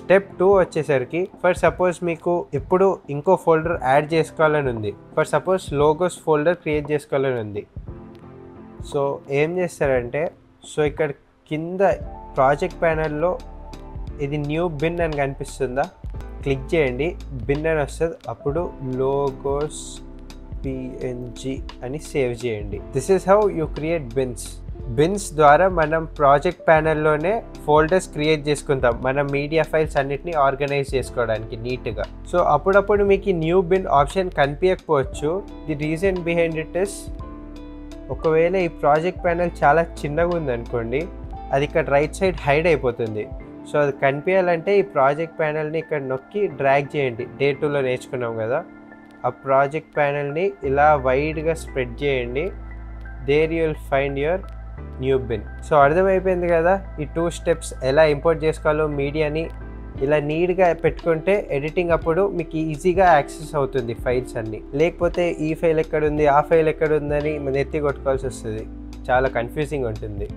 Step 2 వచ్చేసరికి for suppose మీకు ఇప్పుడు ఇంకో ఫోల్డర్ యాడ్ చేసుకోవాలని ఉంది. For suppose logos folder create చేసుకోవాలని ఉంది. సో ఏం చేస్తారంటే, సో ఇక్కడ కింద ప్రాజెక్ట్ ప్యానెల్లో ఇది న్యూ బిన్ అని కనిపిస్తుందా, క్లిక్ చేయండి, బిన్ అని వస్తుంది. అప్పుడు లోగోస్ png అని సేవ్ చేయండి. This is how you create bins ద్వారా మనం ప్రాజెక్ట్ ప్యానెల్లోనే ఫోల్డర్స్ క్రియేట్ చేసుకుంటాం మన మీడియా ఫైల్స్ అన్నిటిని ఆర్గనైజ్ చేసుకోవడానికి నీట్గా. సో అప్పుడప్పుడు మీకు న్యూ బిన్ ఆప్షన్ కనిపించకపోవచ్చు. The reason behind it is, ఒకవేళ ఈ ప్రాజెక్ట్ ప్యానెల్ చాలా చిన్నగా ఉందనుకోండి, అది ఇక్కడ రైట్ సైడ్ హైడ్ అయిపోతుంది. సో అది కనిపించాలంటే ఈ ప్రాజెక్ట్ ప్యానెల్ని ఇక్కడ నొక్కి డ్రాగ్ చేయండి. డే 2లో నేర్చుకున్నాం కదా, ఆ ప్రాజెక్ట్ ప్యానెల్ని ఇలా వైడ్గా స్ప్రెడ్ చేయండి. There you will find your new bin. So అర్థమైపోయింది కదా ఈ 2 స్టెప్స్ ఎలా ఇంపోర్ట్ చేసుకోవాలో. మీడియాని ఇలా నీట్గా పెట్టుకుంటే ఎడిటింగ్ అప్పుడు మీకు ఈజీగా యాక్సెస్ అవుతుంది ఫైల్స్ అన్నీ. లేకపోతే ఈ ఫైల్ ఎక్కడుంది, ఆ ఫైల్ ఎక్కడుందని ఎత్తి కొట్టుకోవాల్సి వస్తుంది, చాలా కన్ఫ్యూజింగ్ ఉంటుంది.